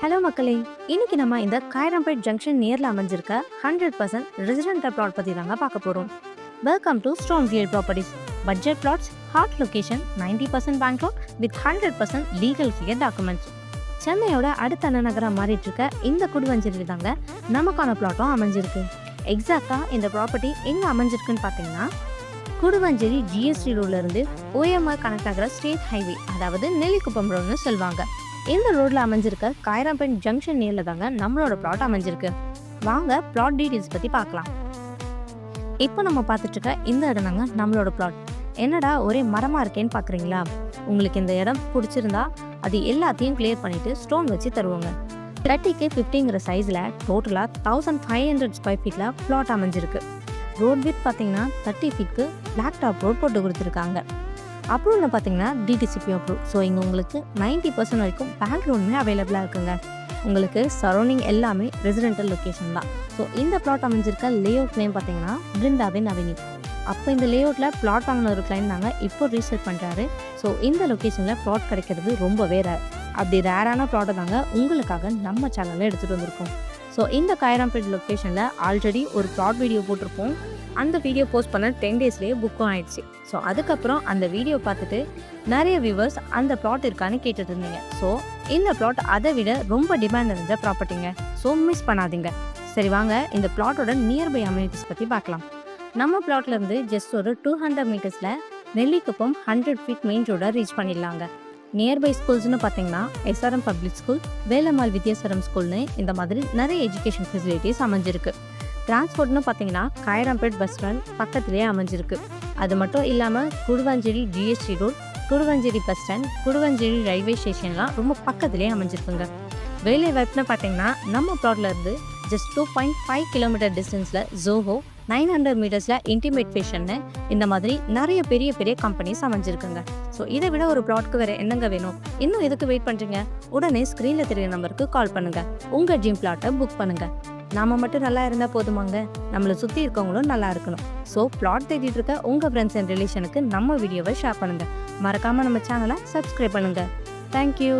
Hello மக்களே, இன்னைக்கு நம்ம இந்த காயரம்பேட் ஜங்ஷன் நியர்ல அமைஞ்சிருக்க 100% ரெசிடென்டல் பிளாட் பத்தி தாங்க பார்க்க போறோம். Welcome to Stone Create properties. Budget flats, hot location, 90% bank loan with 100% legal clear documents. சென்னையோட அடுத்த நகரம் மாறிட்டு இருக்க இந்த குடுவஞ்சேரியில் தாங்க நமக்கான பிளாட்டும் அமைஞ்சிருக்கு. எக்ஸாக்டா இந்த ப்ராப்பர்ட்டி எங்க அமைஞ்சிருக்குன்னு பார்த்தீங்கன்னா, குடுவஞ்சேரி ஜிஎஸ்டி ரோட்ல இருந்து ஓஎம்ஆர் கனெக்ட் ஆகிற ஸ்டேட் ஹைவே, அதாவது நெல்லிக்குப்பம் ரோடுன்னு சொல்லுவாங்க. இந்த ரோட்ல அமைஞ்சிருக்க காயரம்பேட் ஜங்ஷன் நியர்ல தாங்க நம்மளோட பிளாட் அமைஞ்சிருக்கு. வாங்க பிளாட் டீடைல்ஸ் பத்தி பார்க்கலாம். இப்போ நம்ம பார்த்துட்டு இருக்க இந்த இடம் தாங்க நம்மளோட பிளாட். என்னடா ஒரே மரமா இருக்கேன்னு பாக்குறீங்களா? உங்களுக்கு இந்த இடம் பிடிச்சிருந்தா அது எல்லாத்தையும் கிளியர் பண்ணிட்டு ஸ்டோன் வச்சு தருவாங்க. 30x50ங்கிற சைஸ்ல டோட்டலா 1500 ஸ்கொயர் ஃபீட்ல பிளாட் அமைஞ்சிருக்கு. ரோட் வித் பார்த்தீங்கன்னா 30 ஃபீட்க்கு பிளாக் டாப் ரோட் போட்டு கொடுத்துருக்காங்க. அப்ரூவ்னு பார்த்தீங்கன்னா டிடிசிபி அப்ரூவ். ஸோ இங்கே உங்களுக்கு 90% வரைக்கும் பேங்க் லோனுமே அவைலபிளாக இருக்குங்க. உங்களுக்கு சரௌண்டிங் எல்லாமே ரெசிடென்டல் லொக்கேஷன் தான். ஸோ இந்த பிளாட் அமைஞ்சிருக்க லேஅவுட் நேம் பார்த்தீங்கன்னா பிருந்தாவின் அவென்யூ. அப்போ இந்த லேஅவுட்டில் பிளாட் வாங்கின ஒரு கிளைண்ட் நாங்கள் இப்போ ரீசர்ச் பண்ணுறாரு. ஸோ இந்த லொக்கேஷனில் பிளாட் கிடைக்கிறது ரொம்பவே ரேர். அப்படி ரேரான பிளாட்டை தாங்க உங்களுக்காக நம்ம சேனலில் எடுத்துகிட்டு வந்திருக்கோம். ஸோ இந்த காயரம்பேட் லொக்கேஷனில் ஆல்ரெடி ஒரு பிளாட் வீடியோ போட்டிருப்போம். அந்த வீடியோ போஸ்ட் பண்ண 10 டேஸ்லேயே புக்கும் ஆயிடுச்சு. ஸோ அதுக்கப்புறம் அந்த வீடியோ பார்த்துட்டு நிறைய வியூவர்ஸ் அந்த பிளாட் இருக்கான்னு கேட்டுட்டு இருந்தீங்க. ஸோ இந்த பிளாட் அதை விட ரொம்ப டிமாண்ட் இருந்த ப்ராப்பர்ட்டிங்க. ஸோ மிஸ் பண்ணாதீங்க. சரி வாங்க இந்த பிளாட்டோட நியர்பை அம்யூனிட்டிஸ் பற்றி பார்க்கலாம். நம்ம பிளாட்லேருந்து ஜஸ்ட் ஒரு 200 மீட்டர்ஸில் நெல்லிக்குப்பம் 100 ஃபீட் மெயின் ரோட ரீச் பண்ணிடலாங்க. நியர்பை ஸ்கூல்ஸ்னு பார்த்தீங்கன்னா SRM public school, Velammal Vidyashram ஸ்கூல்னு இந்த மாதிரி நிறைய எஜுகேஷன் ஃபெசிலிட்டிஸ் அமைஞ்சிருக்கு. டிரான்ஸ்போர்ட்னு பார்த்தீங்கன்னா காயரம்பேட் பஸ் ஸ்டாண்ட் பக்கத்துலேயே அமைஞ்சிருக்கு. அது மட்டும் இல்லாமல் Guduvanchery GST road, Guduvanchery bus stand, Guduvanchery railway ஸ்டேஷன்லாம் ரொம்ப பக்கத்துலேயே அமைஞ்சிருக்குங்க. வேலை வாய்ப்புன்னு பார்த்தீங்கன்னா நம்ம பிளாட்ல இருந்து ஜஸ்ட் 2.5 கிலோமீட்டர் டிஸ்டன்ஸில் ஜோஹோ, 900 மீட்டர்ஸில் இன்டிமேட் ஃபேஷன்னு இந்த மாதிரி நிறைய பெரிய பெரிய கம்பெனிஸ் அமைஞ்சிருக்குங்க. ஸோ இதை விட ஒரு பிளாட்க்கு வேறு என்னங்க வேணும்? இன்னும் எதுக்கு வெயிட் பண்ணுறீங்க? உடனே ஸ்க்ரீனில் தெரியுற நம்பருக்கு கால் பண்ணுங்கள். உங்கள் ட்ரீம் பிளாட்டை புக் பண்ணுங்கள். நாம மட்டும் நல்லா இருந்தால் போதுமாங்க, நம்மளை சுற்றி இருக்கவங்களும் நல்லா இருக்கணும். ஸோ பிளாட் தேடிட்டு இருக்க உங்கள் ஃப்ரெண்ட்ஸ் அண்ட் ரிலேஷனுக்கு நம்ம வீடியோவை ஷேர் பண்ணுங்கள். மறக்காமல் நம்ம சேனலை சப்ஸ்கிரைப் பண்ணுங்கள். தேங்க்யூ.